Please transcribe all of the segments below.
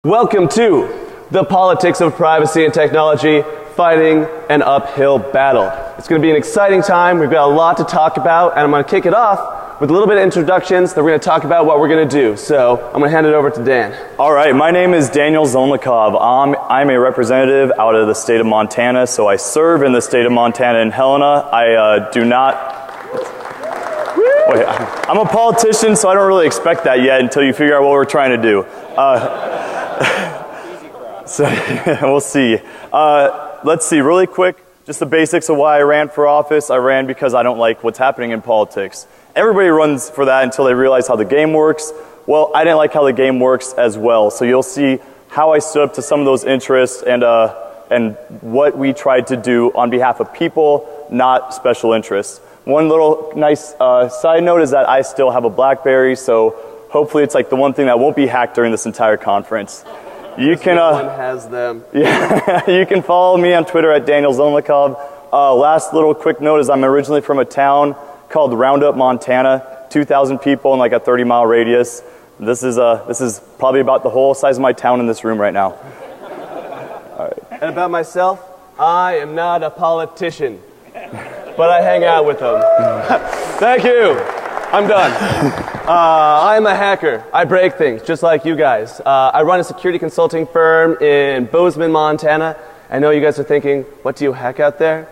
Welcome to the politics of privacy and technology, fighting an uphill battle. It's going to be an exciting time. We've got a lot to talk about, and I'm going to kick it off with a little bit of introductions. Then we're going to talk about what we're going to do. So I'm going to hand it over to Dan. All right, my name is Daniel Zolnikov. I'm a representative out of the state of Montana, so I serve in the state of Montana in Helena. I do not... Wait, I'm a politician, so I don't really expect that yet until you figure out what we're trying to do. So we'll see. Let's see, really quick, just the basics of why I ran for office. I ran because I don't like what's happening in politics. Everybody runs for that until they realize how the game works. Well, I didn't like how the game works as well. So you'll see how I stood up to some of those interests and what we tried to do on behalf of people, not special interests. One little nice side note is that I still have a BlackBerry, so hopefully it's like the one thing that won't be hacked during this entire conference. You can Everyone has them. Yeah, you can follow me on Twitter at Daniel Zolnikov. Last little quick note is I'm originally from a town called Roundup, Montana. 2,000 people in like a 30-mile radius. This is probably about the whole size of my town in this room right now. All right. And about myself, I am not a politician, but I hang out with them. Thank you. I'm done. I'm a hacker. I break things, just like you guys. I run a security consulting firm in Bozeman, Montana. I know you guys are thinking, what do you hack out there?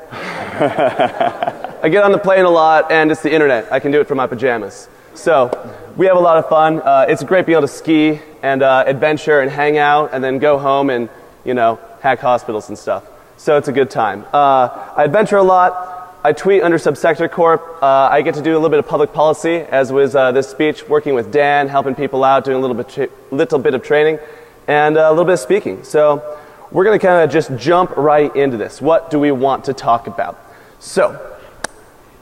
I get on the plane a lot, and it's the internet. I can do it from my pajamas. So, we have a lot of fun. It's great being able to ski and adventure and hang out, and then go home and, hack hospitals and stuff. So it's a good time. I adventure a lot. I tweet under Subsector Corp. I get to do a little bit of public policy, as was this speech, working with Dan, helping people out, doing a little bit of training, and a little bit of speaking. So we're going to kind of just jump right into this. What do we want to talk about? So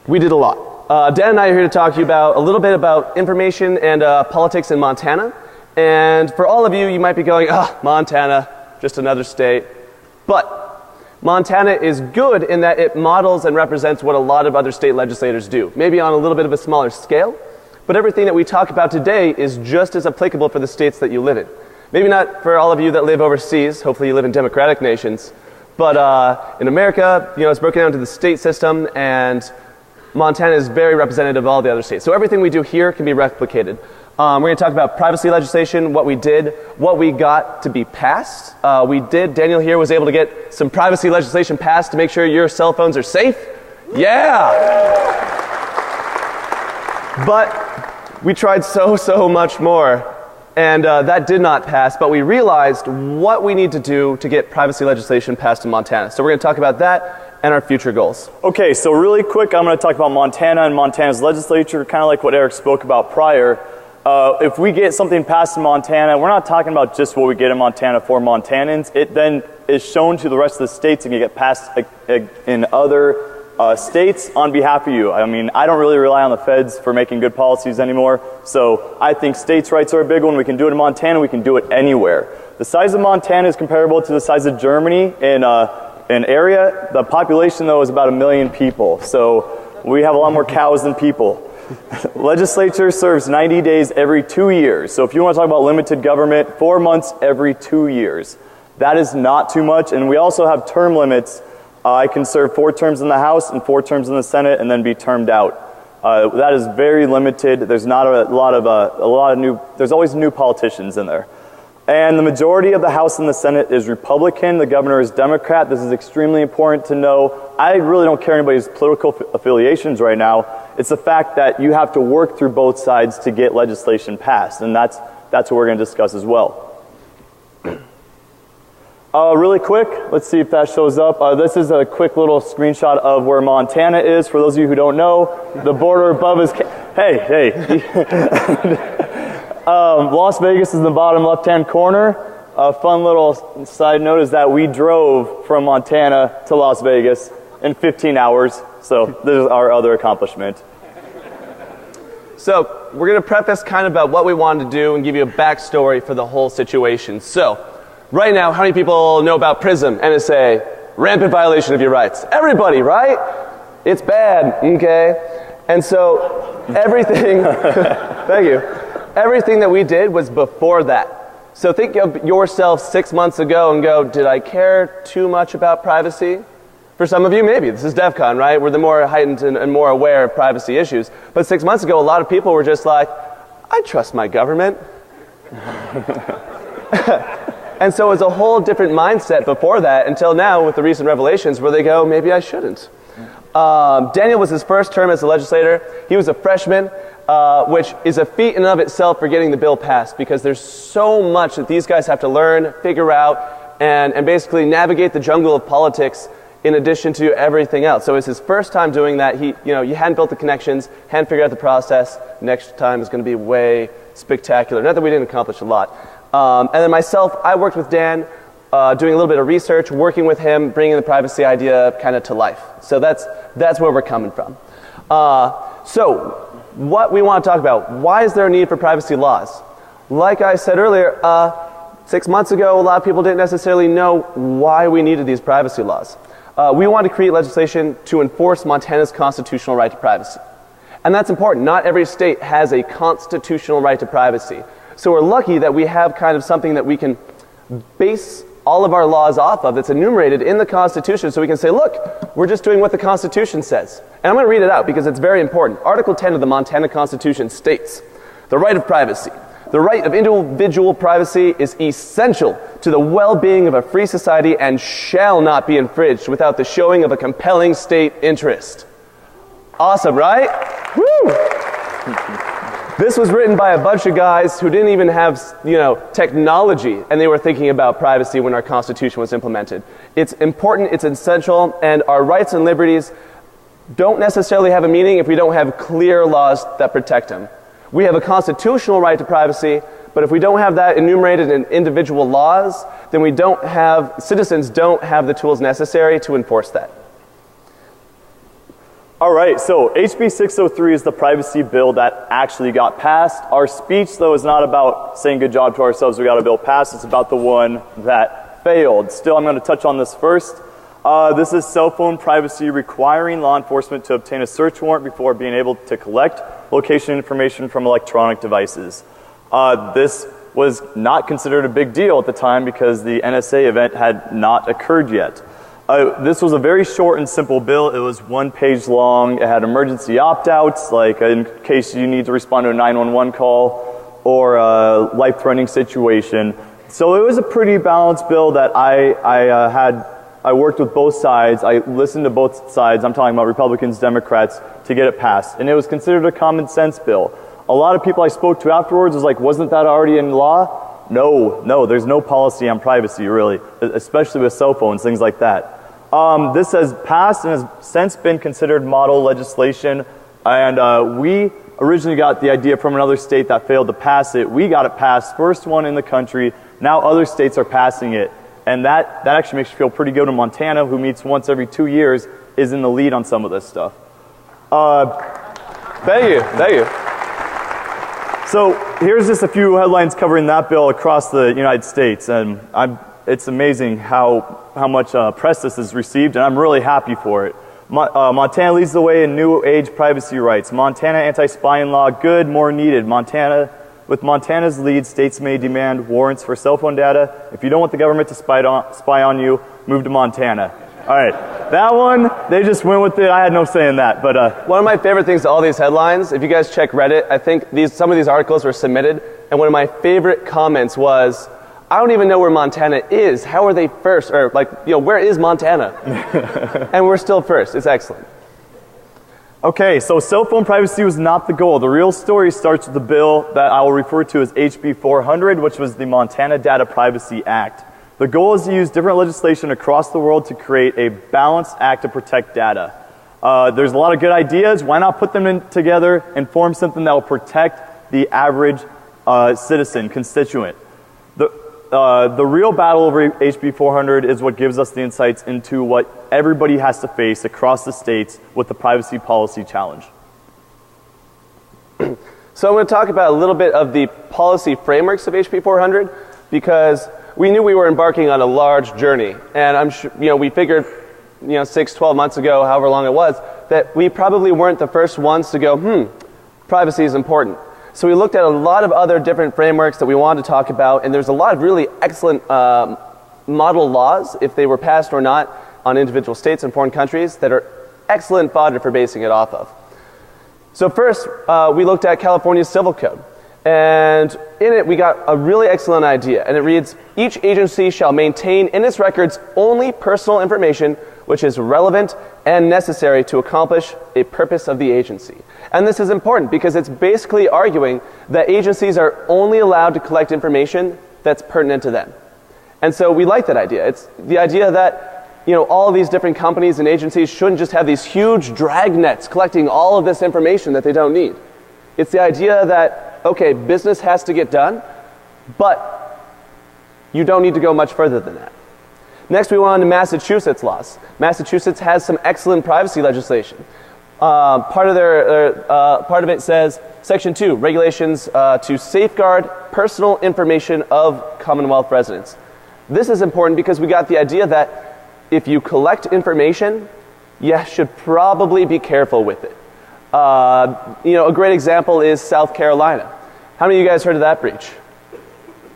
we did a lot. Dan and I are here to talk to you about a little bit about information and politics in Montana. And for all of you, you might be going, Montana, just another state. But Montana is good in that it models and represents what a lot of other state legislators do, maybe on a little bit of a smaller scale, but everything that we talk about today is just as applicable for the states that you live in. Maybe not for all of you that live overseas, hopefully you live in democratic nations, but in America, it's broken down to the state system, and Montana is very representative of all the other states. So everything we do here can be replicated. We're going to talk about privacy legislation, what we did, what we got to be passed. Daniel here was able to get some privacy legislation passed to make sure your cell phones are safe. Yeah! But we tried so much more, and that did not pass, but we realized what we need to do to get privacy legislation passed in Montana. So we're going to talk about that and our future goals. Okay, so really quick, I'm going to talk about Montana and Montana's legislature, kind of like what Eric spoke about prior. If we get something passed in Montana, we're not talking about just what we get in Montana for Montanans. It then is shown to the rest of the states and can get passed in other states on behalf of you. I mean, I don't really rely on the feds for making good policies anymore, so I think states' rights are a big one. We can do it in Montana, we can do it anywhere. The size of Montana is comparable to the size of Germany in area. The population, though, is about 1 million people, so we have a lot more cows than people. Legislature serves 90 days every 2 years. So if you want to talk about limited government, 4 months every 2 years. That is not too much. And we also have term limits. I can serve 4 terms in the House and 4 terms in the Senate and then be termed out. That is very limited. There's not there's always new politicians in there. And the majority of the House and the Senate is Republican. The governor is Democrat. This is extremely important to know. I really don't care anybody's political affiliations right now. It's the fact that you have to work through both sides to get legislation passed, and that's what we're going to discuss as well. Really quick, let's see if that shows up. This is a quick little screenshot of where Montana is. For those of you who don't know, the border above is... Hey. Las Vegas is in the bottom left-hand corner. A fun little side note is that we drove from Montana to Las Vegas in 15 hours. So this is our other accomplishment. So we're going to preface kind of about what we wanted to do and give you a backstory for the whole situation. So right now, how many people know about PRISM, NSA, rampant violation of your rights? Everybody, right? It's bad, okay? And so everything, thank you. Everything that we did was before that. So think of yourself 6 months ago and go, did I care too much about privacy? For some of you, maybe. This is Defcon, right? We're the more heightened and more aware of privacy issues. But 6 months ago, a lot of people were just like, I trust my government. And so it was a whole different mindset before that until now with the recent revelations where they go, maybe I shouldn't. Daniel was his first term as a legislator. He was a freshman, which is a feat in and of itself for getting the bill passed because there's so much that these guys have to learn, figure out, and basically navigate the jungle of politics in addition to everything else. So it was his first time doing that. You hadn't built the connections, hadn't figured out the process. Next time is going to be way spectacular. Not that we didn't accomplish a lot. And then myself, I worked with Dan, doing a little bit of research, working with him, bringing the privacy idea kind of to life. So that's where we're coming from. So what we want to talk about, why is there a need for privacy laws? Like I said earlier, 6 months ago, a lot of people didn't necessarily know why we needed these privacy laws. We want to create legislation to enforce Montana's constitutional right to privacy. And that's important. Not every state has a constitutional right to privacy. So we're lucky that we have kind of something that we can base all of our laws off of that's enumerated in the Constitution so we can say, look, we're just doing what the Constitution says. And I'm going to read it out because it's very important. Article 10 of the Montana Constitution states, the right of privacy. The right of individual privacy is essential to the well-being of a free society and shall not be infringed without the showing of a compelling state interest. Awesome, right? Woo! This was written by a bunch of guys who didn't even have, technology, and they were thinking about privacy when our Constitution was implemented. It's important, it's essential, and our rights and liberties don't necessarily have a meaning if we don't have clear laws that protect them. We have a constitutional right to privacy, but if we don't have that enumerated in individual laws, then citizens don't have the tools necessary to enforce that. All right, so HB 603 is the privacy bill that actually got passed. Our speech, though, is not about saying good job to ourselves, we got a bill passed. It's about the one that failed. Still, I'm going to touch on this first. This is cell phone privacy requiring law enforcement to obtain a search warrant before being able to collect location information from electronic devices. This was not considered a big deal at the time because the NSA event had not occurred yet. This was a very short and simple bill. It was 1 page long. It had emergency opt-outs, like in case you need to respond to a 911 call or a life-threatening situation. So it was a pretty balanced bill that I worked with both sides. I listened to both sides. I'm talking about Republicans, Democrats, to get it passed. And it was considered a common sense bill. A lot of people I spoke to afterwards was like, wasn't that already in law? No, there's no policy on privacy, really, especially with cell phones, things like that. This has passed and has since been considered model legislation, and we originally got the idea from another state that failed to pass it. We got it passed, first one in the country. Now other states are passing it, and that actually makes you feel pretty good. In Montana, who meets once every 2 years, is in the lead on some of this stuff. Thank you. So here's just a few headlines covering that bill across the United States, and it's amazing how much press this has received, and I'm really happy for it. Montana leads the way in new age privacy rights. Montana anti-spying law, good, more needed. With Montana's lead, states may demand warrants for cell phone data. If you don't want the government to spy on you, move to Montana. All right, that one, they just went with it. I had no say in that, but one of my favorite things to all these headlines, if you guys check Reddit, I think some of these articles were submitted, and one of my favorite comments was, I don't even know where Montana is. How are they first? Or where is Montana? And we're still first. It's excellent. Okay, so cell phone privacy was not the goal. The real story starts with the bill that I will refer to as HB 400, which was the Montana Data Privacy Act. The goal is to use different legislation across the world to create a balanced act to protect data. There's a lot of good ideas. Why not put them together and form something that will protect the average citizen, constituent? The real battle over HB 400 is what gives us the insights into what everybody has to face across the states with the privacy policy challenge. So I'm going to talk about a little bit of the policy frameworks of HB 400 because we knew we were embarking on a large journey, and I'm sure we figured 6-12 months ago, however long it was, that we probably weren't the first ones to go, privacy is important. So we looked at a lot of other different frameworks that we wanted to talk about, and there's a lot of really excellent model laws, if they were passed or not, on individual states and foreign countries that are excellent fodder for basing it off of. So first, we looked at California's Civil Code. And in it, we got a really excellent idea. And it reads, each agency shall maintain in its records only personal information which is relevant and necessary to accomplish a purpose of the agency. And this is important because it's basically arguing that agencies are only allowed to collect information that's pertinent to them. And so we like that idea. It's the idea that, you know, all of these different companies and agencies shouldn't just have these huge dragnets collecting all of this information that they don't need. It's the idea that, okay, business has to get done, but you don't need to go much further than that. Next, we went on to Massachusetts laws. Massachusetts has some excellent privacy legislation. Part of it says, Section 2, regulations to safeguard personal information of Commonwealth residents. This is important because we got the idea that if you collect information, you should probably be careful with it. You know, a great example is South Carolina. How many of you guys heard of that breach?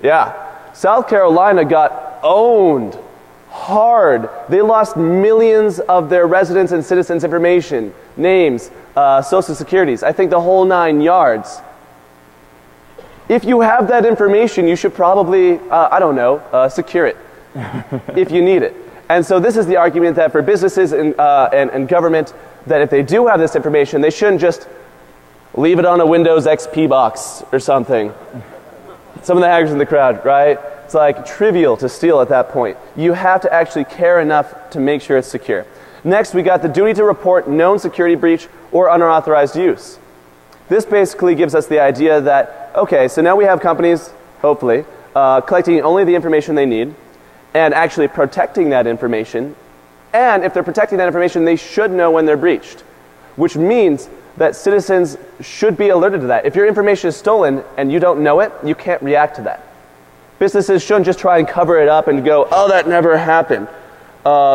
Yeah. South Carolina got owned hard. They lost millions of their residents' and citizens' information, names, social securities, I think the whole 9 yards. If you have that information, you should probably, secure it if you need it. And so this is the argument that for businesses and government, that if they do have this information, they shouldn't just leave it on a Windows XP box or something. Some of the hackers in the crowd, right? It's like trivial to steal at that point. You have to actually care enough to make sure it's secure. Next, we got the duty to report known security breach or unauthorized use. This basically gives us the idea that, okay, so now we have companies, hopefully, collecting only the information they need and actually protecting that information. And if they're protecting that information, they should know when they're breached, which means that citizens should be alerted to that. If your information is stolen and you don't know it, you can't react to that. Businesses shouldn't just try and cover it up and go, oh, that never happened,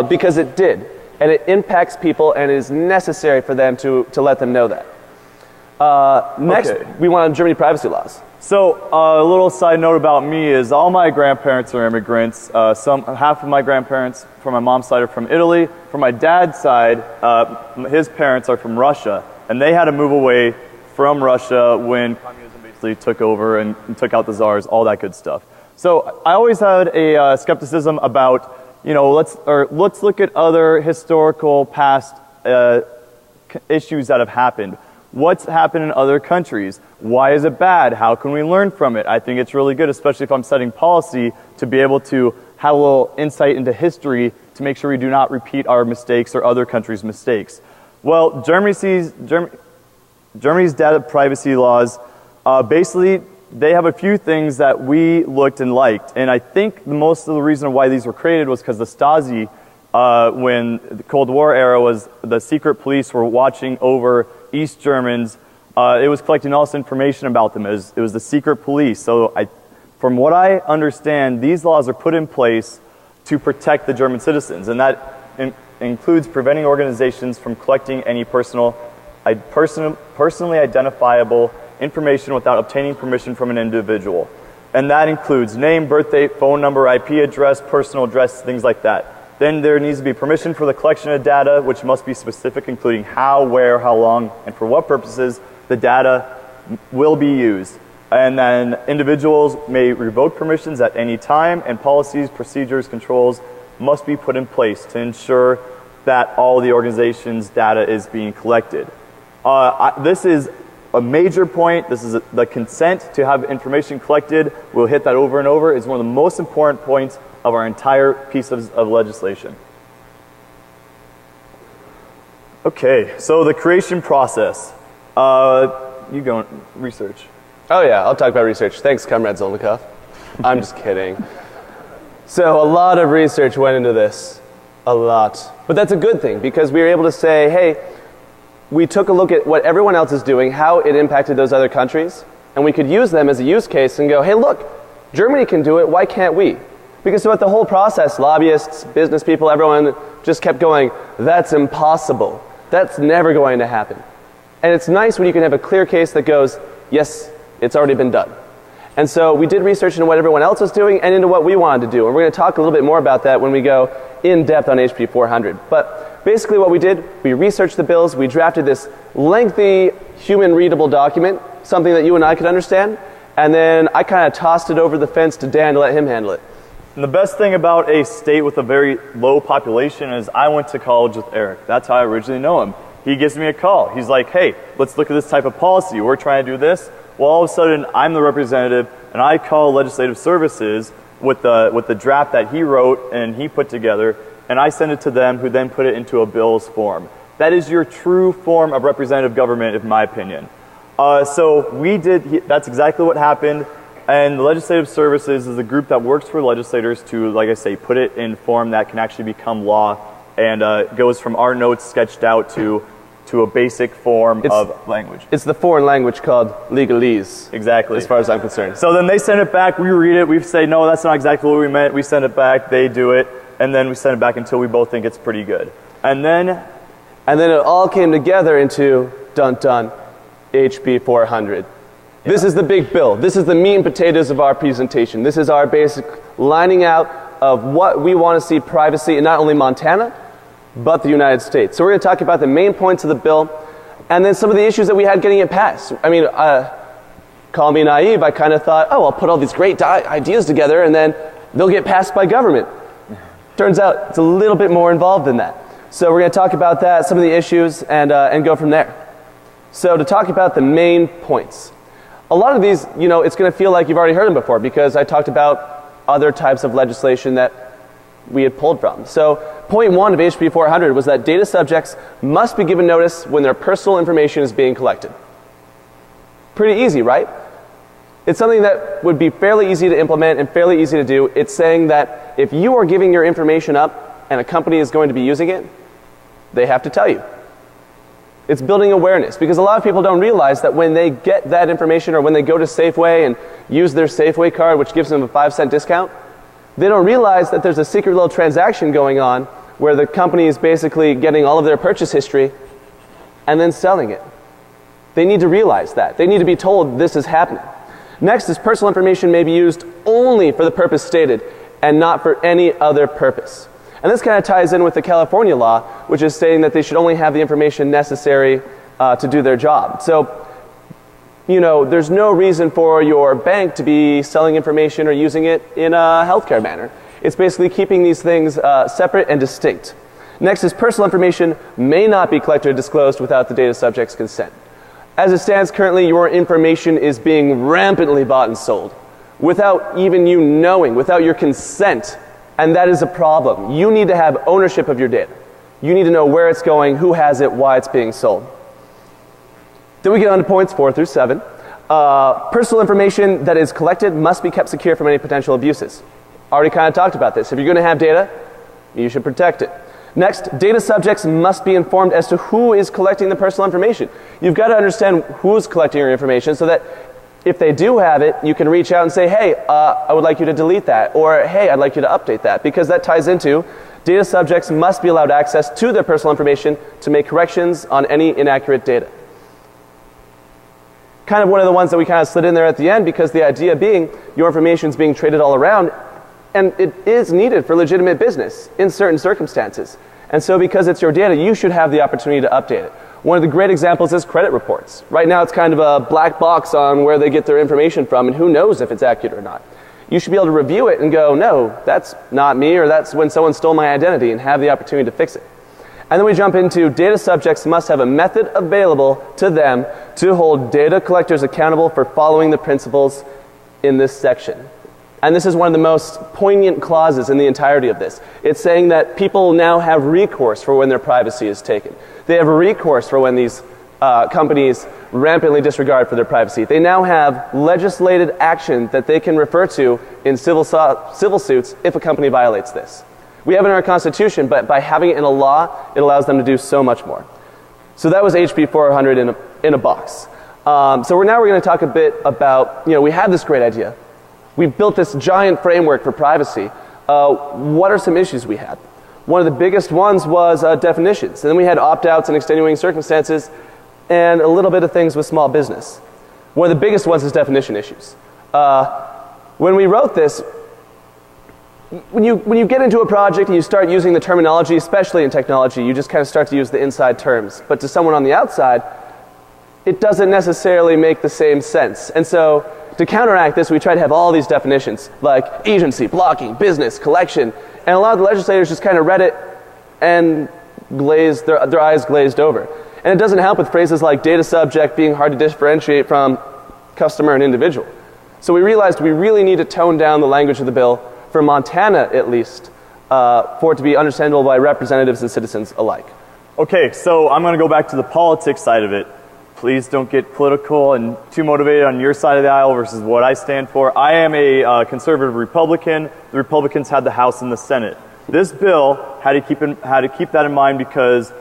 because it did. And it impacts people and it is necessary for them to let them know that. Next, we want Germany privacy laws. So a little side note about me is all my grandparents are immigrants. Half of my grandparents from my mom's side are from Italy. From my dad's side, his parents are from Russia. And they had to move away from Russia when communism basically took over and took out the czars, all that good stuff. So I always had a skepticism about, you know, let's look at other historical past issues that have happened. What's happened in other countries? Why is it bad? How can we learn from it? I think it's really good, especially if I'm setting policy, to be able to have a little insight into history to make sure we do not repeat our mistakes or other countries' mistakes. Well, Germany's data privacy laws, basically, they have a few things that we looked and liked. And I think most of the reason why these were created was because the Stasi, when the Cold War era was, the secret police were watching over East Germans. It was collecting all this information about them. It was the secret police. So from what I understand, these laws are put in place to protect the German citizens. And that includes preventing organizations from collecting any personally identifiable information without obtaining permission from an individual. And that includes name, birth date, phone number, IP address, personal address, things like that. Then there needs to be permission for the collection of data, which must be specific, including how, where, how long, and for what purposes the data will be used. And then individuals may revoke permissions at any time, and policies, procedures, controls must be put in place to ensure that all the organization's data is being collected. This is a major point. This is the consent to have information collected. We'll hit that over and over. It's one of the most important points of our entire piece of legislation. Okay, so the creation process. You go research. Oh yeah, I'll talk about research. Thanks, Comrade Zolnikov. I'm just kidding. So a lot of research went into this. A lot. But that's a good thing because we were able to say, hey, we took a look at what everyone else is doing, how it impacted those other countries, and we could use them as a use case and go, hey, look, Germany can do it, why can't we? Because throughout the whole process, lobbyists, business people, everyone just kept going, that's impossible. That's never going to happen. And it's nice when you can have a clear case that goes, yes, It's already been done. And so we did research into what everyone else was doing and into what we wanted to do. And we're going to talk a little bit more about that when we go in depth on HB 400. But basically what we did, we researched the bills, we drafted this lengthy human readable document, something that you and I could understand, and then I kind of tossed it over the fence to Dan to let him handle it. And the best thing about a state with a very low population is I went to college with Eric. That's how I originally know him. He gives me a call. He's like, hey, let's look at this type of policy. We're trying to do this. Well, all of a sudden, I'm the representative, and I call Legislative Services with the draft that he wrote and he put together, and I send it to them, who then put it into a bills form. That is your true form of representative government, in my opinion. So we did, that's exactly what happened, and the Legislative Services is a group that works for legislators to, like I say, put it in form that can actually become law, and goes from our notes sketched out to a basic form of language. It's the foreign language called legalese. Exactly. As far as I'm concerned. So then they send it back, we read it, we say, no, that's not exactly what we meant, we send it back, they do it, and then we send it back until we both think it's pretty good. And then it all came together into, dun-dun, HB 400. Yeah. This is the big bill. This is the meat and potatoes of our presentation. This is our basic lining out of what we want to see privacy in not only Montana, but the United States. So we're going to talk about the main points of the bill, and then some of the issues that we had getting it passed. I mean, call me naive, I kind of thought, oh, I'll put all these great ideas together and then they'll get passed by government. Turns out it's a little bit more involved than that. So we're going to talk about that, some of the issues, and go from there. So to talk about the main points. A lot of these, you know, it's going to feel like you've already heard them before because I talked about other types of legislation that we had pulled from. So point 1 of HB 400 was that data subjects must be given notice when their personal information is being collected. Pretty easy, right? It's something that would be fairly easy to implement and fairly easy to do. It's saying that if you are giving your information up and a company is going to be using it, they have to tell you. It's building awareness because a lot of people don't realize that when they get that information or when they go to Safeway and use their Safeway card, which gives them a 5-cent discount, they don't realize that there's a secret little transaction going on where the company is basically getting all of their purchase history and then selling it. They need to realize that. They need to be told this is happening. Next is personal information may be used only for the purpose stated and not for any other purpose. And this kind of ties in with the California law, which is stating that they should only have the information necessary to do their job. So, you know, there's no reason for your bank to be selling information or using it in a healthcare manner. It's basically keeping these things separate and distinct. Next is personal information may not be collected or disclosed without the data subject's consent. As it stands currently, your information is being rampantly bought and sold without even you knowing, without your consent, and that is a problem. You need to have ownership of your data. You need to know where it's going, who has it, why it's being sold. Then we get on to points 4 through 7. Personal information that is collected must be kept secure from any potential abuses. Already kind of talked about this. If you're going to have data, you should protect it. Next, data subjects must be informed as to who is collecting the personal information. You've got to understand who's collecting your information so that if they do have it, you can reach out and say, hey, I would like you to delete that, or hey, I'd like you to update that, because that ties into data subjects must be allowed access to their personal information to make corrections on any inaccurate data. Kind of one of the ones that we kind of slid in there at the end because the idea being your information is being traded all around and it is needed for legitimate business in certain circumstances. And so because it's your data, you should have the opportunity to update it. One of the great examples is credit reports. Right now it's kind of a black box on where they get their information from and who knows if it's accurate or not. You should be able to review it and go, no, that's not me, or that's when someone stole my identity, and have the opportunity to fix it. And then we jump into data subjects must have a method available to them to hold data collectors accountable for following the principles in this section. And this is one of the most poignant clauses in the entirety of this. It's saying that people now have recourse for when their privacy is taken. They have recourse for when these companies rampantly disregard for their privacy. They now have legislated action that they can refer to in civil suits if a company violates this. We have it in our Constitution, but by having it in a law, it allows them to do so much more. So that was HB 400 in a box. So we're going to talk a bit about, we had this great idea. We've built this giant framework for privacy. What are some issues we had? One of the biggest ones was definitions. And then we had opt-outs and extenuating circumstances and a little bit of things with small business. One of the biggest ones is definition issues. When we wrote this, when you get into a project and you start using the terminology, especially in technology, you just kind of start to use the inside terms. But to someone on the outside, it doesn't necessarily make the same sense. And so to counteract this, we try to have all these definitions, like agency, blocking, business, collection. And a lot of the legislators just kind of read it and glazed, their eyes glazed over. And it doesn't help with phrases like data subject being hard to differentiate from customer and individual. So we realized we really need to tone down the language of the bill, for Montana at least, for it to be understandable by representatives and citizens alike. Okay, so I'm going to go back to the politics side of it. Please don't get political and too motivated on your side of the aisle versus what I stand for. I am a conservative Republican. The Republicans had the House and the Senate. This bill had to keep that in mind because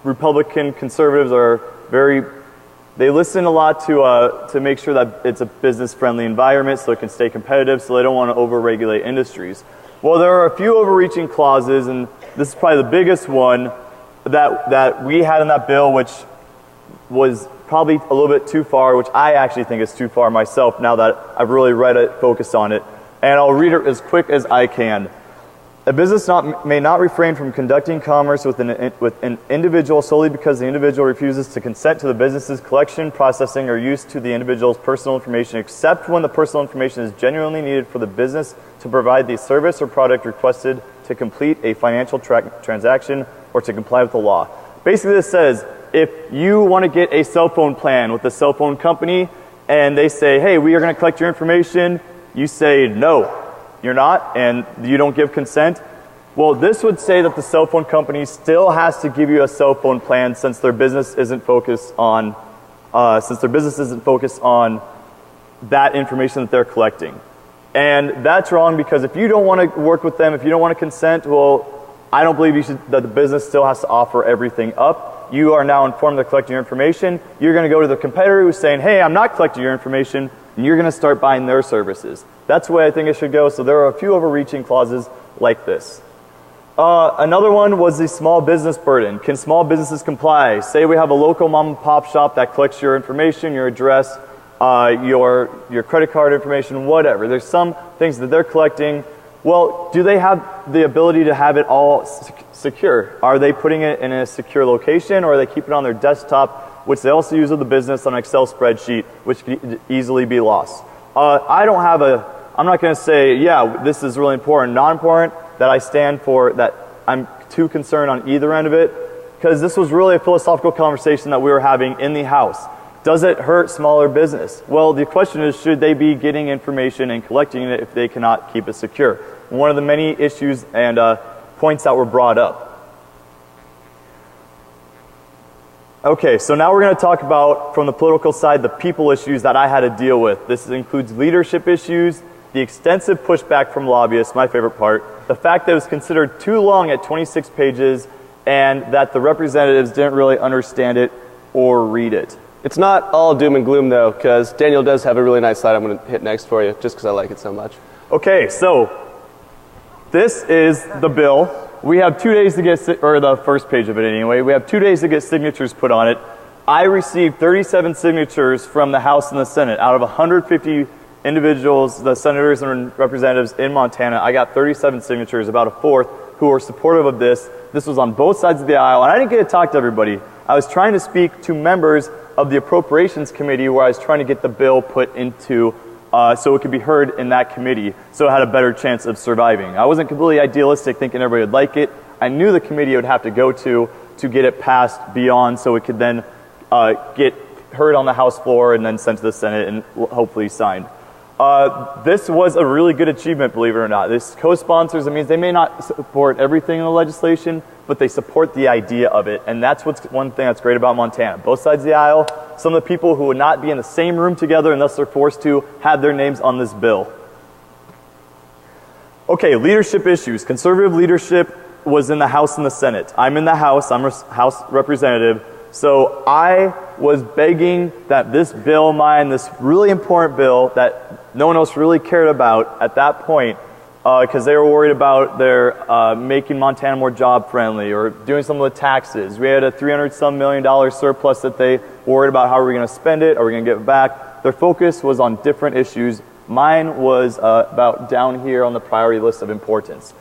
Republican conservatives are they listen a lot to make sure that it's a business-friendly environment so it can stay competitive, so they don't want to over-regulate industries. Well, there are a few overreaching clauses, and this is probably the biggest one that we had in that bill, which was probably a little bit too far, which I actually think is too far myself now that I've really read it, focused on it. And I'll read it as quick as I can. A business may not refrain from conducting commerce with an individual solely because the individual refuses to consent to the business's collection, processing, or use to the individual's personal information, except when the personal information is genuinely needed for the business to provide the service or product requested to complete a financial transaction or to comply with the law. Basically, this says if you want to get a cell phone plan with a cell phone company and they say, hey, we are going to collect your information, you say no. You're not, and you don't give consent. Well, this would say that the cell phone company still has to give you a cell phone plan since their business isn't focused on that information that they're collecting. And that's wrong because if you don't want to work with them, if you don't want to consent, well, I don't believe that the business still has to offer everything up. You are now informed they're collecting your information. You're going to go to the competitor who's saying, hey, I'm not collecting your information, and you're going to start buying their services. That's the way I think it should go. So there are a few overreaching clauses like this. Another one was the small business burden. Can small businesses comply? Say we have a local mom and pop shop that collects your information, your address, your credit card information, whatever. There's some things that they're collecting. Well, do they have the ability to have it all secure? Are they putting it in a secure location, or are they keeping it on their desktop, which they also use with the business on an Excel spreadsheet, which could easily be lost? I'm not going to say, yeah, this is really important, not important, that I stand for, that I'm too concerned on either end of it, because this was really a philosophical conversation that we were having in the House. Does it hurt smaller business? Well, the question is, should they be getting information and collecting it if they cannot keep it secure? One of the many issues and points that were brought up. Okay, so now we're going to talk about, from the political side, the people issues that I had to deal with. This includes leadership issues, the extensive pushback from lobbyists, my favorite part, the fact that it was considered too long at 26 pages, and that the representatives didn't really understand it or read it. It's not all doom and gloom, though, because Daniel does have a really nice slide I'm going to hit next for you, just because I like it so much. Okay, so this is the bill. We have 2 days to get, or the first page of it anyway, we have 2 days to get signatures put on it. I received 37 signatures from the House and the Senate. Out of 150 individuals, the senators and representatives in Montana, I got 37 signatures, about a fourth, who were supportive of this. This was on both sides of the aisle, and I didn't get to talk to everybody. I was trying to speak to members of the Appropriations Committee where I was trying to get the bill put into so it could be heard in that committee, so it had a better chance of surviving. I wasn't completely idealistic thinking everybody would like it. I knew the committee it would have to go to get it passed beyond so it could then get heard on the House floor and then sent to the Senate and hopefully signed. This was a really good achievement, believe it or not. This co-sponsors, it means they may not support everything in the legislation, but they support the idea of it. And that's one thing that's great about Montana. Both sides of the aisle, some of the people who would not be in the same room together unless they're forced to, have their names on this bill. Okay, leadership issues. Conservative leadership was in the House and the Senate. I'm in the House, I'm a House representative. So I was begging that this bill, this really important bill that no one else really cared about at that point, because they were worried about their making Montana more job friendly or doing some of the taxes. We had a $300-some million surplus that they worried about how are we going to spend it, are we going to give it back. Their focus was on different issues. Mine was about down here on the priority list of importance.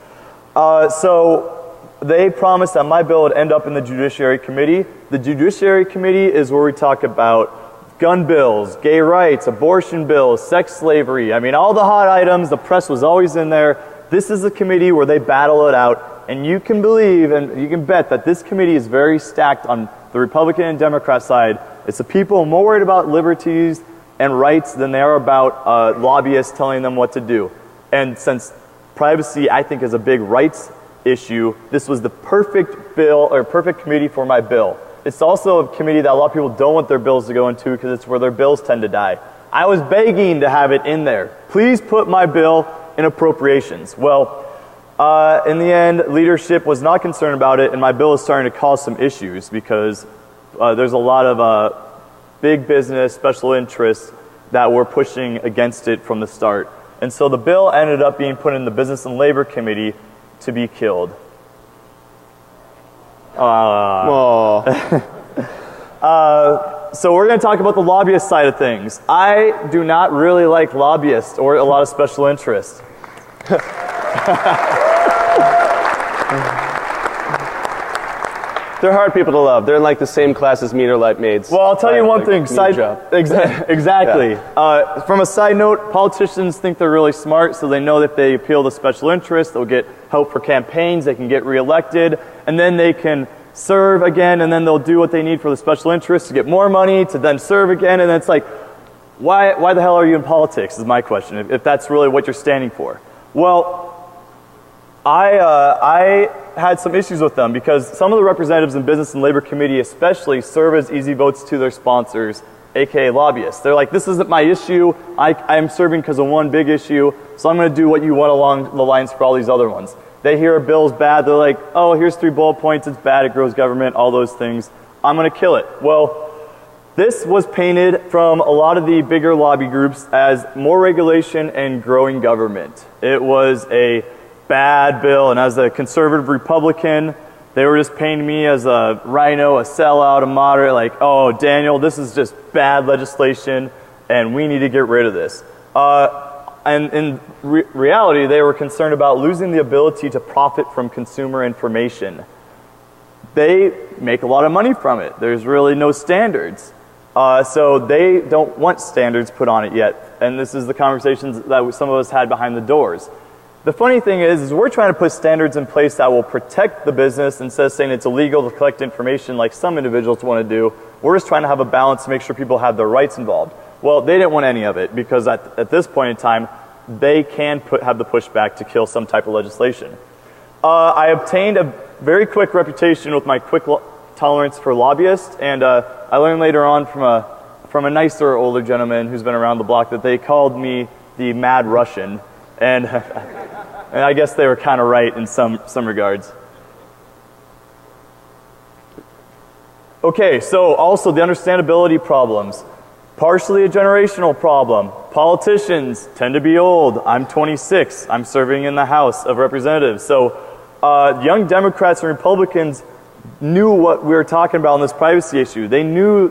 So they promised that my bill would end up in the Judiciary Committee. The Judiciary Committee is where we talk about gun bills, gay rights, abortion bills, sex slavery. I mean, all the hot items, the press was always in there. This is a committee where they battle it out, and you can believe and you can bet that this committee is very stacked on the Republican and Democrat side. It's the people more worried about liberties and rights than they are about lobbyists telling them what to do. And since privacy, I think, is a big rights issue, this was the perfect bill or perfect committee for my bill. It's also a committee that a lot of people don't want their bills to go into because it's where their bills tend to die. I was begging to have it in there. Please put my bill in appropriations. Well, in the end, leadership was not concerned about it, and my bill is starting to cause some issues because there's a lot of big business, special interests that were pushing against it from the start. And so the bill ended up being put in the Business and Labor Committee to be killed. So we're going to talk about the lobbyist side of things. I do not really like lobbyists or a lot of special interests. They're hard people to love. They're in like the same class as meter light maids. Well, I'll tell you one thing. Exactly. Yeah. From a side note, politicians think they're really smart, so they know that if they appeal to special interests, they'll get help for campaigns, they can get reelected, and then they can serve again, and then they'll do what they need for the special interests to get more money, to then serve again, and it's like, why the hell are you in politics, is my question, if that's really what you're standing for. Well, I had some issues with them because some of the representatives in Business and Labor Committee especially serve as easy votes to their sponsors, aka lobbyists. They're like, this isn't my issue, I'm serving because of one big issue, so I'm going to do what you want along the lines for all these other ones. They hear a bill's bad, they're like, oh, here's 3 bullet points, it's bad, it grows government, all those things, I'm going to kill it. Well, this was painted from a lot of the bigger lobby groups as more regulation and growing government. It was a bad bill, and as a conservative Republican, they were just painting me as a rhino, a sellout, a moderate, like, oh, Daniel, this is just bad legislation, and we need to get rid of this. And in reality, they were concerned about losing the ability to profit from consumer information. They make a lot of money from it. There's really no standards. So they don't want standards put on it yet, and this is the conversations that some of us had behind the doors. The funny thing is we're trying to put standards in place that will protect the business instead of saying it's illegal to collect information like some individuals want to do. We're just trying to have a balance to make sure people have their rights involved. Well, they didn't want any of it because at this point in time, they can have the pushback to kill some type of legislation. I obtained a very quick reputation with my quick tolerance for lobbyists, and I learned later on from a nicer older gentleman who's been around the block that they called me the Mad Russian. And I guess they were kind of right in some regards. Okay, so also the understandability problems. Partially a generational problem. Politicians tend to be old. I'm 26. I'm serving in the House of Representatives. So young Democrats and Republicans knew what we were talking about on this privacy issue. They knew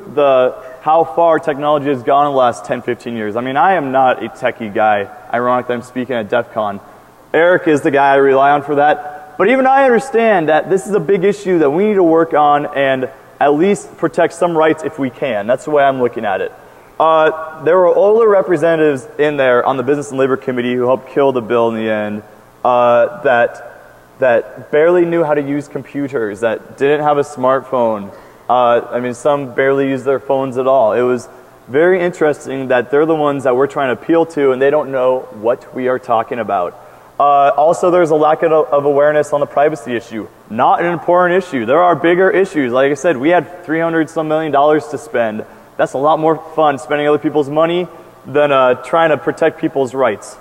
how far technology has gone in the last 10, 15 years. I mean, I am not a techie guy. Ironically, I'm speaking at Defcon. Eric is the guy I rely on for that. But even I understand that this is a big issue that we need to work on and at least protect some rights if we can. That's the way I'm looking at it. There were older representatives in there on the Business and Labor Committee who helped kill the bill in the end that barely knew how to use computers, that didn't have a smartphone. I mean, some barely use their phones at all. It was very interesting that they're the ones that we're trying to appeal to, and they don't know what we are talking about. Also, there's a lack of awareness on the privacy issue. Not an important issue. There are bigger issues. Like I said, we had $300-some million to spend. That's a lot more fun spending other people's money than trying to protect people's rights.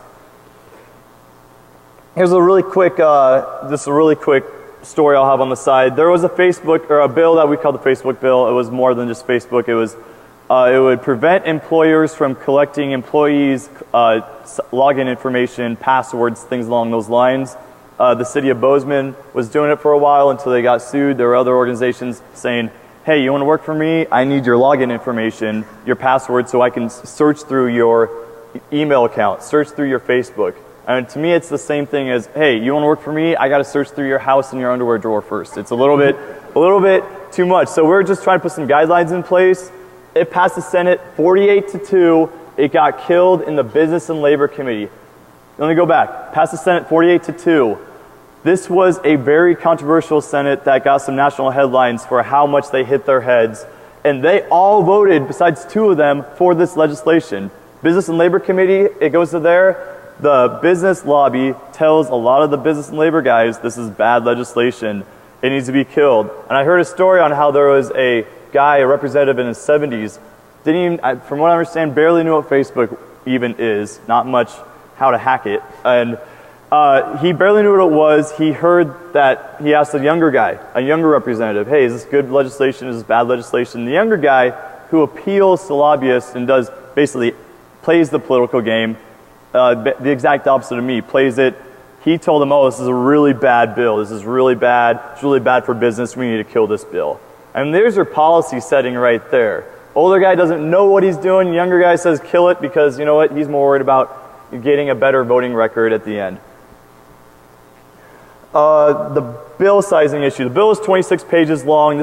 Here's a really quick story I'll have on the side. There was a bill that we called the Facebook bill. It was more than just Facebook. It was It would prevent employers from collecting employees' login information, passwords, things along those lines. The city of Bozeman was doing it for a while until they got sued. There were other organizations saying, hey, you want to work for me? I need your login information, your password, so I can search through your email account, search through your Facebook. And to me, it's the same thing as, hey, you want to work for me? I got to search through your house and your underwear drawer first. It's a little bit too much. So we're just trying to put some guidelines in place. It passed the Senate 48-2. It got killed in the Business and Labor Committee. Let me go back. Passed the Senate 48-2. This was a very controversial Senate that got some national headlines for how much they hit their heads. And they all voted, besides 2 of them, for this legislation. Business and Labor Committee, it goes to there. The business lobby tells a lot of the business and labor guys this is bad legislation. It needs to be killed. And I heard a story on how there was a guy, a representative in his 70s, from what I understand, barely knew what Facebook even is, not much how to hack it. And he barely knew what it was. He heard that, he asked a younger guy, a younger representative, hey, is this good legislation, is this bad legislation? The younger guy, who appeals to lobbyists and does basically plays the political game, the exact opposite of me, plays it. He told them, oh, this is a really bad bill. This is really bad. It's really bad for business. We need to kill this bill. And there's your policy setting right there. Older guy doesn't know what he's doing. Younger guy says kill it because, you know what, he's more worried about getting a better voting record at the end. The bill sizing issue. The bill is 26 pages long.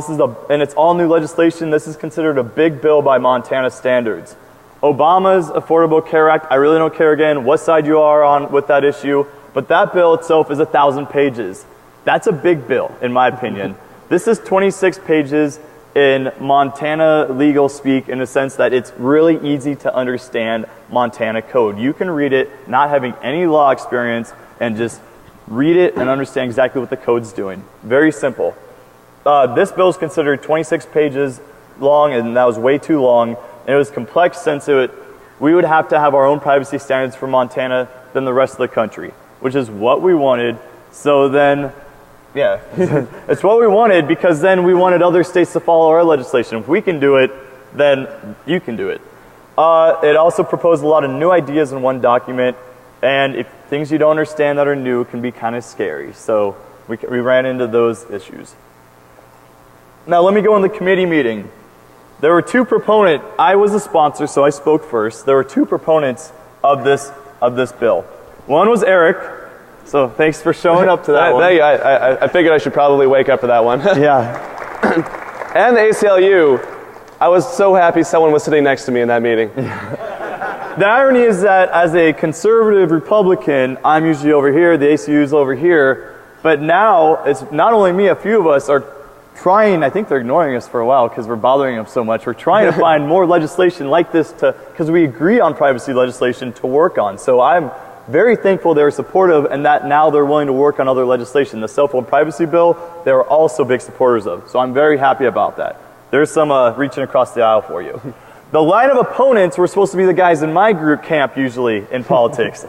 And it's all new legislation. This is considered a big bill by Montana standards. Obama's Affordable Care Act, I really don't care again what side you are on with that issue, but that bill itself is 1,000 pages. That's a big bill, in my opinion. This is 26 pages in Montana legal speak in the sense that it's really easy to understand Montana code. You can read it not having any law experience and just read it and understand exactly what the code's doing. Very simple. This bill is considered 26 pages long, and that was way too long. And it was complex since we would have to have our own privacy standards for Montana than the rest of the country, which is what we wanted. So then, yeah, it's what we wanted because then we wanted other states to follow our legislation. If we can do it, then you can do it. It also proposed a lot of new ideas in one document, and if things you don't understand that are new can be kind of scary. So we ran into those issues. Now let me go in the committee meeting. There were 2 proponents. I was a sponsor, so I spoke first. There were 2 proponents of this bill. One was Eric, so thanks for showing up to that one. I figured I should probably wake up for that one. Yeah. And the ACLU, I was so happy someone was sitting next to me in that meeting. The irony is that as a conservative Republican, I'm usually over here, the ACLU's over here, but now it's not only me, a few of us are trying, I think they're ignoring us for a while because we're bothering them so much. We're trying to find more legislation like this because we agree on privacy legislation to work on. So I'm very thankful they're supportive and that now they're willing to work on other legislation. The cell phone privacy bill, they're also big supporters of. So I'm very happy about that. There's some reaching across the aisle for you. The line of opponents were supposed to be the guys in my group camp usually in politics.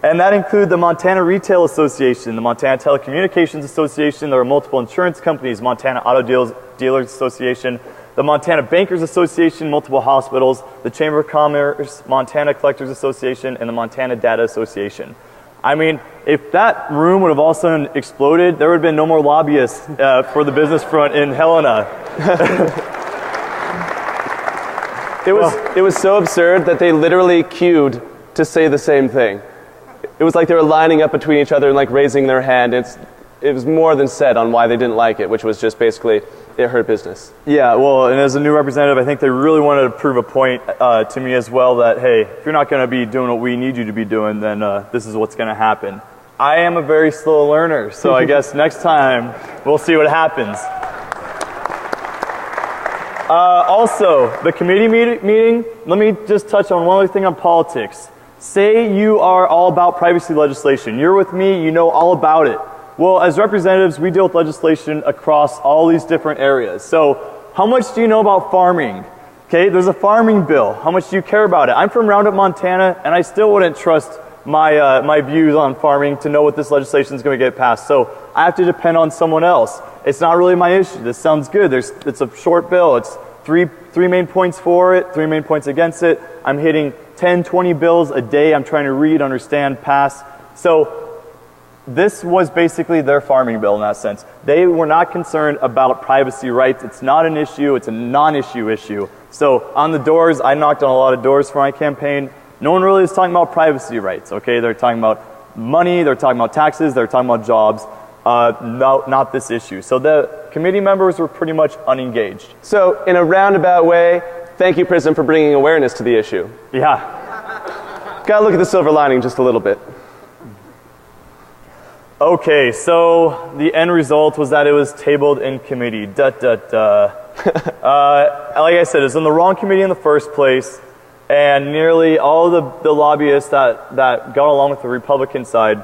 And that include the Montana Retail Association, the Montana Telecommunications Association, there are multiple insurance companies, Montana Auto Dealers Association, the Montana Bankers Association, multiple hospitals, the Chamber of Commerce, Montana Collectors Association, and the Montana Data Association. I mean, if that room would have all of a sudden exploded, there would have been no more lobbyists for the business front in Helena. It was so absurd that they literally queued to say the same thing. It was like they were lining up between each other and like raising their hand. It was more than said on why they didn't like it, which was just basically it hurt business. Yeah, well, and as a new representative, I think they really wanted to prove a point to me as well that, hey, if you're not going to be doing what we need you to be doing, then this is what's going to happen. I am a very slow learner, so I guess next time we'll see what happens. Also, the committee meeting, let me just touch on one other thing on politics. Say you are all about privacy legislation. You're with me, you know all about it. Well, as representatives, we deal with legislation across all these different areas. So, how much do you know about farming? Okay, there's a farming bill. How much do you care about it? I'm from Roundup, Montana, and I still wouldn't trust my views on farming to know what this legislation is going to get passed. So, I have to depend on someone else. It's not really my issue. This sounds good. It's a short bill. It's three main points for it, 3 main points against it. I'm hitting 10, 20 bills a day. I'm trying to read, understand, pass. So this was basically their farming bill in that sense. They were not concerned about privacy rights. It's not an issue. It's a non-issue issue. So on the doors, I knocked on a lot of doors for my campaign. No one really is talking about privacy rights, okay? They're talking about money, they're talking about taxes, they're talking about jobs. No, not this issue. So the committee members were pretty much unengaged. So in a roundabout way, thank you, PRISM, for bringing awareness to the issue. Yeah. Gotta look at the silver lining just a little bit. Okay, so the end result was that it was tabled in committee. Like I said, it's in the wrong committee in the first place, and nearly all the lobbyists that got along with the Republican side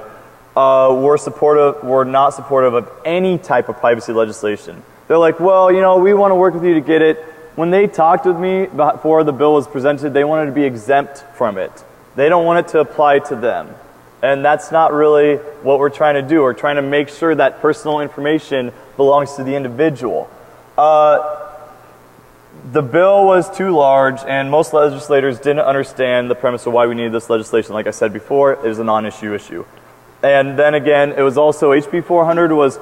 were not supportive of any type of privacy legislation. They're like, well, you know, we want to work with you to get it. When they talked with me before the bill was presented, they wanted to be exempt from it. They don't want it to apply to them. And that's not really what we're trying to do. We're trying to make sure that personal information belongs to the individual. The bill was too large, and most legislators didn't understand the premise of why we needed this legislation. Like I said before, it was a non-issue issue. And then again, it was also HB 400 was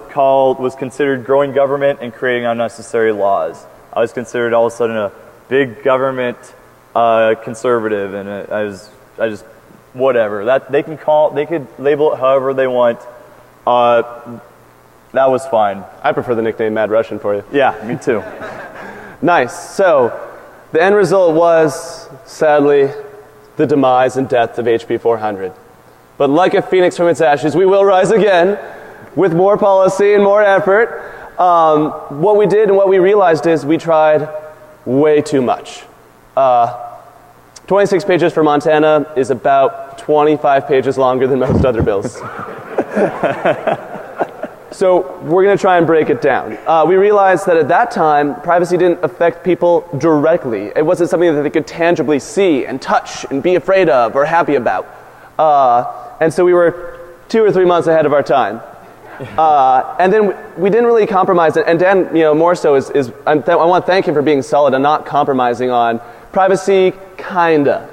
considered growing government and creating unnecessary laws. I was considered all of a sudden a big government conservative, and I just whatever. That they could label it however they want. That was fine. I prefer the nickname Mad Russian for you. Yeah, me too. Nice. So the end result was, sadly, the demise and death of HB 400. But like a phoenix from its ashes, we will rise again with more policy and more effort. What we did and what we realized is we tried way too much. 26 pages for Montana is about 25 pages longer than most other bills. So we're going to try and break it down. We realized that at that time, privacy didn't affect people directly. It wasn't something that they could tangibly see and touch and be afraid of or happy about. And so we were 2 or 3 months ahead of our time. And then we didn't really compromise. And Dan, you know, more so I want to thank him for being solid and not compromising on privacy, kinda.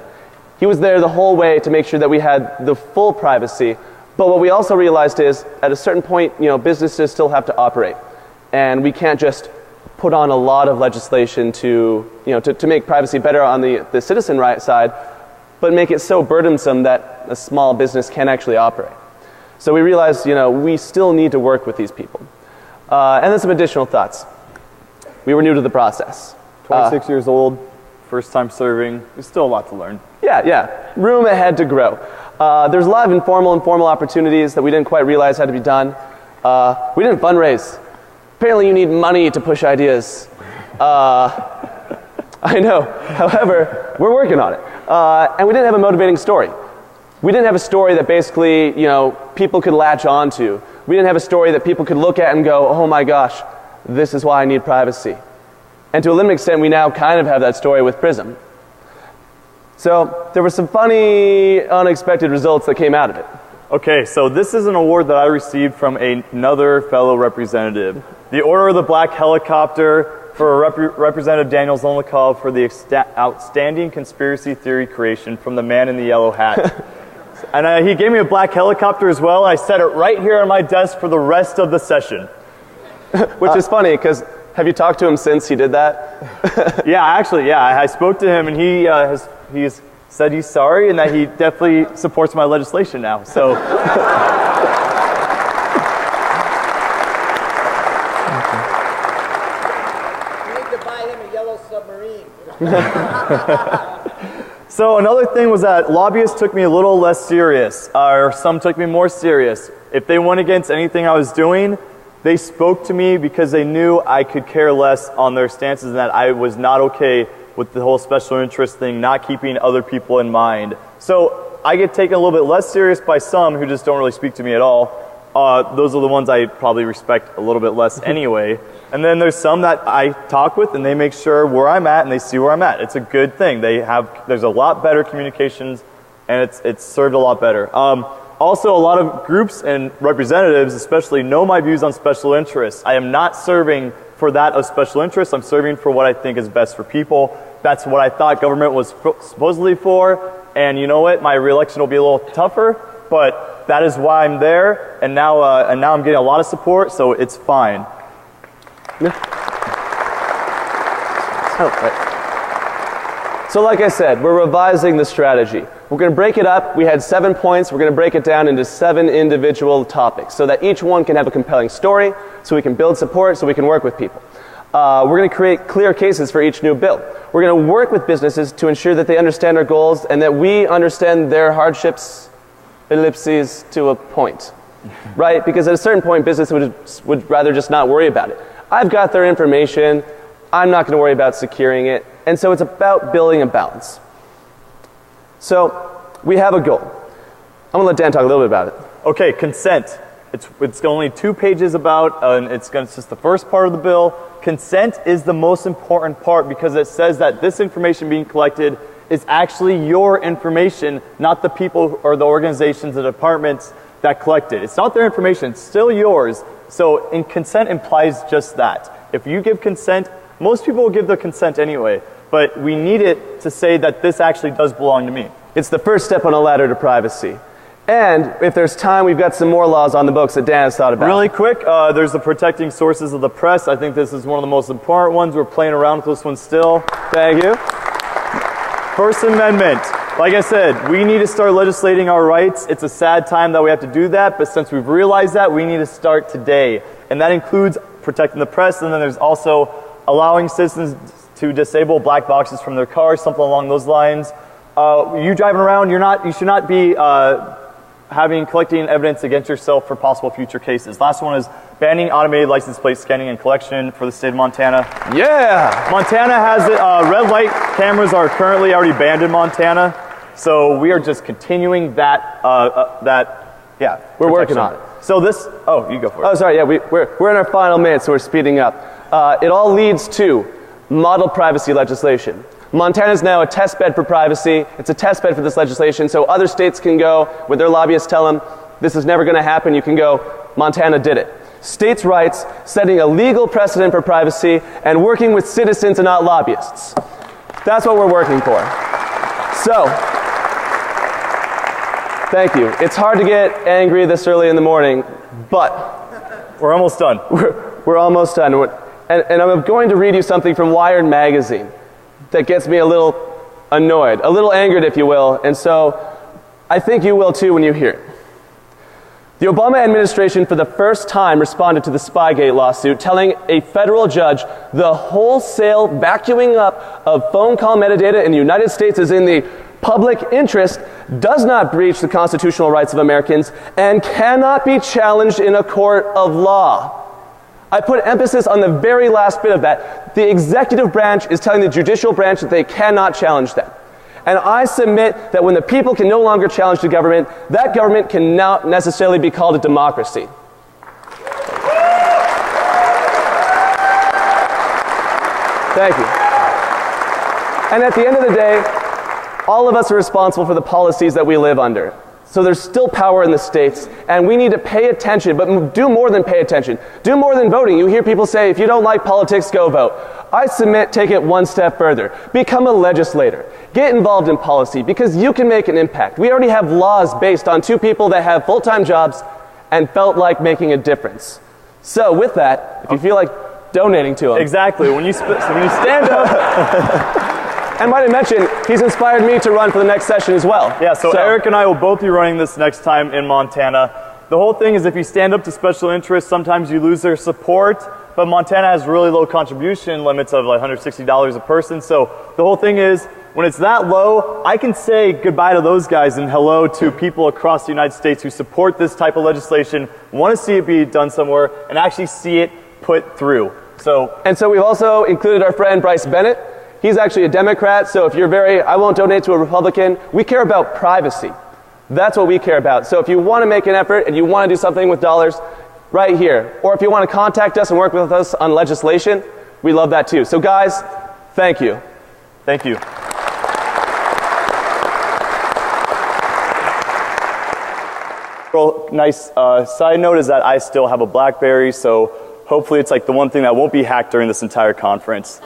He was there the whole way to make sure that we had the full privacy. But what we also realized is, at a certain point, you know, businesses still have to operate. And we can't just put on a lot of legislation to make privacy better on the citizen right side, but make it so burdensome that a small business can't actually operate. So we realized, you know, we still need to work with these people. And then some additional thoughts. We were new to the process. 26 years old, first time serving. There's still a lot to learn. Yeah. Room ahead to grow. There's a lot of informal opportunities that we didn't quite realize had to be done. We didn't fundraise. Apparently you need money to push ideas. I know. However, we're working on it. And we didn't have a motivating story. We didn't have a story that basically, you know, people could latch on to. We didn't have a story that people could look at and go, oh my gosh, this is why I need privacy. And to a limited extent, we now kind of have that story with PRISM. So there were some funny, unexpected results that came out of it. Okay, so this is an award that I received from another fellow representative. The Order of the Black Helicopter for Representative Daniel Zolnikov for the outstanding conspiracy theory creation from the man in the yellow hat. And he gave me a black helicopter as well. I set it right here on my desk for the rest of the session. Which is funny, because have you talked to him since he did that? Yeah, I spoke to him, and he's said he's sorry and that he definitely supports my legislation now. So. You need to buy him a yellow submarine. So another thing was that lobbyists took me a little less serious, or some took me more serious. If they went against anything I was doing, they spoke to me because they knew I could care less on their stances and that I was not okay with the whole special interest thing, not keeping other people in mind. So I get taken a little bit less serious by some who just don't really speak to me at all. Those are the ones I probably respect a little bit less anyway. And then there's some that I talk with and they make sure where I'm at and they see where I'm at. It's a good thing. There's a lot better communications and it's served a lot better. Also, a lot of groups and representatives especially know my views on special interests. I am not serving for that of special interests. I'm serving for what I think is best for people. That's what I thought government was supposedly for. And you know what? My reelection will be a little tougher, but that is why I'm there. And now I'm getting a lot of support, so it's fine. Yeah. So like I said, we're revising the strategy. We're going to break it up. We had 7 points. We're going to break it down into 7 individual topics so that each one can have a compelling story, so we can build support, so we can work with people. We're going to create clear cases for each new bill. We're going to work with businesses to ensure that they understand our goals and that we understand their hardships, ellipses, to a point. Right? Because at a certain point, business would rather just not worry about it. I've got their information. I'm not going to worry about securing it. And so it's about building a balance. So we have a goal. I'm going to let Dan talk a little bit about it. Okay, consent. It's only 2 pages about, and it's just the first part of the bill. Consent is the most important part because it says that this information being collected is actually your information, not the people or the organizations, the departments that collect it. It's not their information, it's still yours. So consent implies just that. If you give consent, most people will give their consent anyway, but we need it to say that this actually does belong to me. It's the first step on a ladder to privacy. And if there's time, we've got some more laws on the books that Dan has thought about. Really quick, there's the protecting sources of the press. I think this is one of the most important ones. We're playing around with this one still. Thank you. First Amendment. Like I said, we need to start legislating our rights. It's a sad time that we have to do that, but since we've realized that, we need to start today. And that includes protecting the press, and then there's also allowing citizens to disable black boxes from their cars, something along those lines. You driving around, you should not be collecting evidence against yourself for possible future cases. Last one is banning automated license plate scanning and collection for the state of Montana. Yeah! Montana has it. Red light cameras are currently already banned in Montana, so we are just continuing that. We're working on it. So this. Oh, you go for it. Oh, sorry. Yeah, we're in our final minutes, so we're speeding up. It all leads to model privacy legislation. Montana is now a test bed for privacy. It's a test bed for this legislation, so other states can go, where their lobbyists tell them, this is never going to happen, you can go, Montana did it. States' rights, setting a legal precedent for privacy, and working with citizens and not lobbyists. That's what we're working for. So, thank you. It's hard to get angry this early in the morning, but we're almost done. We're almost done. And I'm going to read you something from Wired magazine that gets me a little annoyed, a little angered, if you will, and so I think you will too when you hear it. The Obama administration for the first time responded to the Spygate lawsuit, telling a federal judge the wholesale vacuuming up of phone call metadata in the United States is in the public interest, does not breach the constitutional rights of Americans, and cannot be challenged in a court of law. I put emphasis on the very last bit of that. The executive branch is telling the judicial branch that they cannot challenge them. And I submit that when the people can no longer challenge the government, that government can not necessarily be called a democracy. Thank you. And at the end of the day, all of us are responsible for the policies that we live under. So there's still power in the states, and we need to pay attention, but do more than pay attention. Do more than voting. You hear people say, if you don't like politics, go vote. I submit, take it one step further. Become a legislator. Get involved in policy, because you can make an impact. We already have laws based on 2 people that have full-time jobs and felt like making a difference. So with that, if you feel like donating to them. Exactly. When you stand up... And might I mention, he's inspired me to run for the next session as well. Yeah, so Eric and I will both be running this next time in Montana. The whole thing is if you stand up to special interests, sometimes you lose their support, but Montana has really low contribution limits of like $160 a person. So the whole thing is, when it's that low, I can say goodbye to those guys and hello to people across the United States who support this type of legislation, want to see it be done somewhere, and actually see it put through. And so we've also included our friend Bryce Bennett. He's actually a Democrat, so if you're I won't donate to a Republican. We care about privacy. That's what we care about. So if you want to make an effort and you want to do something with dollars, right here. Or if you want to contact us and work with us on legislation, we love that too. So guys, thank you. Thank you. Real nice side note is that I still have a BlackBerry, so hopefully it's like the one thing that won't be hacked during this entire conference.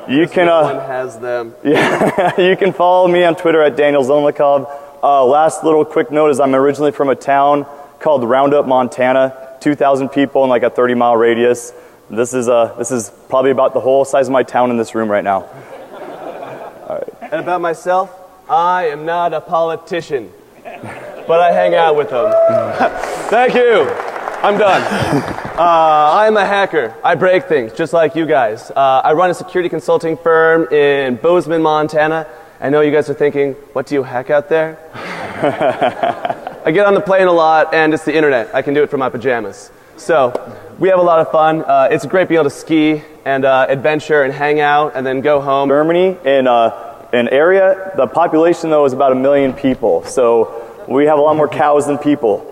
You can no one has them. Yeah, you can follow me on Twitter at Daniel Zolnikov. Last little quick note is I'm originally from a town called Roundup, Montana. 2,000 people in like a 30-mile radius. This is probably about the whole size of my town in this room right now. All right. And about myself, I am not a politician, but I hang out with them. Thank you. I'm done. I'm a hacker. I break things, just like you guys. I run a security consulting firm in Bozeman, Montana. I know you guys are thinking, what do you hack out there? I get on the plane a lot, and it's the internet. I can do it from my pajamas. So we have a lot of fun. It's great being able to ski and adventure and hang out and then go home. Germany, in an area, the population, though, is about 1 million people. So we have a lot more cows than people.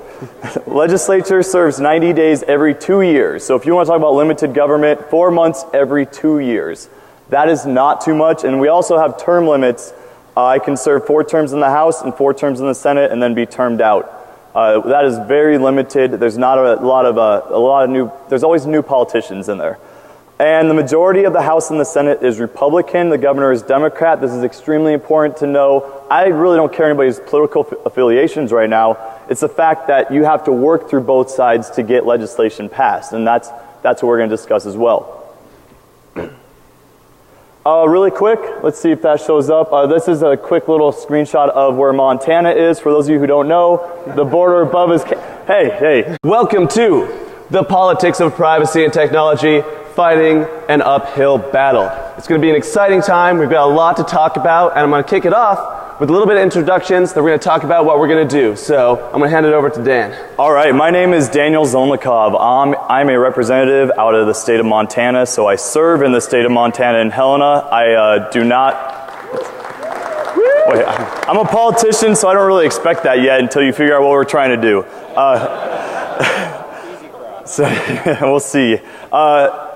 Legislature serves 90 days every 2 years. So if you want to talk about limited government, 4 months every 2 years. That is not too much. And we also have term limits. I can serve 4 terms in the House and 4 terms in the Senate and then be termed out. That is very limited. There's not a lot of new, there's always new politicians in there. And the majority of the House and the Senate is Republican. The governor is Democrat. This is extremely important to know. I really don't care anybody's political affiliations right now. It's the fact that you have to work through both sides to get legislation passed. And that's what we're going to discuss as well. Really quick, let's see if that shows up. This is a quick little screenshot of where Montana is. For those of you who don't know, the border above is... Hey. Welcome to the politics of privacy and technology, fighting an uphill battle. It's going to be an exciting time. We've got a lot to talk about, and I'm going to kick it off with a little bit of introductions. Then we're going to talk about what we're going to do. So I'm going to hand it over to Dan. All right, my name is Daniel Zolnikov. I'm a representative out of the state of Montana, so I serve in the state of Montana in Helena. I do not... Wait, I'm a politician, so I don't really expect that yet until you figure out what we're trying to do. So we'll see.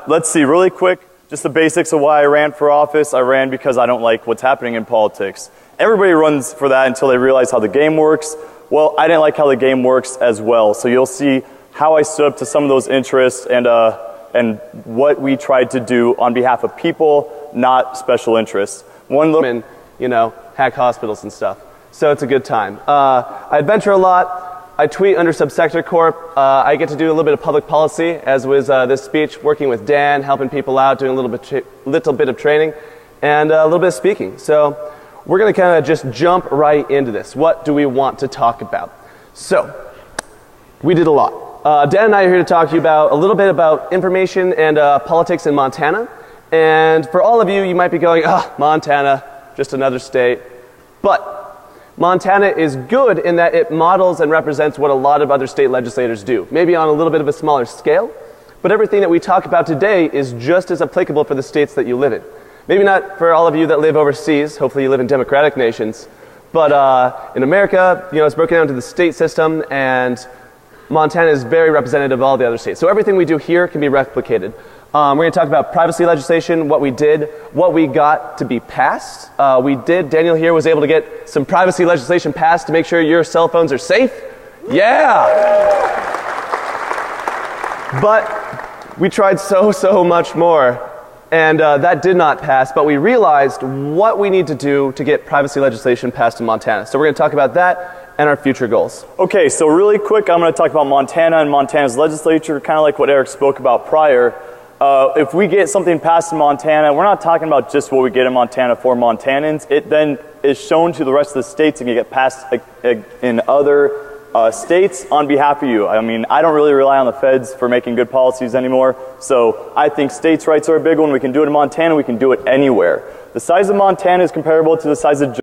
Let's see, really quick, just the basics of why I ran for office. I ran because I don't like what's happening in politics. Everybody runs for that until they realize how the game works. Well, I didn't like how the game works as well. So you'll see how I stood up to some of those interests and what we tried to do on behalf of people, not special interests. One little, hack hospitals and stuff. So it's a good time. I adventure a lot. I tweet under Subsector Corp. I get to do a little bit of public policy, as was this speech, working with Dan, helping people out, doing a little bit of training, and a little bit of speaking. So we're going to kind of just jump right into this. What do we want to talk about? So we did a lot. Dan and I are here to talk to you about a little bit about information and politics in Montana. And for all of you, you might be going, Montana, just another state. But Montana is good in that it models and represents what a lot of other state legislators do, maybe on a little bit of a smaller scale, but everything that we talk about today is just as applicable for the states that you live in. Maybe not for all of you that live overseas, hopefully you live in democratic nations, but in America, it's broken down to the state system, and Montana is very representative of all the other states. So everything we do here can be replicated. We're going to talk about privacy legislation, what we did, what we got to be passed. Daniel here was able to get some privacy legislation passed to make sure your cell phones are safe. Yeah! But we tried so much more, and that did not pass, but we realized what we need to do to get privacy legislation passed in Montana. So we're going to talk about that and our future goals. Okay, so really quick, I'm going to talk about Montana and Montana's legislature, kind of like what Eric spoke about prior. If we get something passed in Montana, we're not talking about just what we get in Montana for Montanans. It then is shown to the rest of the states and can get passed in other states on behalf of you. I mean, I don't really rely on the feds for making good policies anymore. So I think states' rights are a big one. We can do it in Montana. We can do it anywhere. The size of Montana is comparable to the size of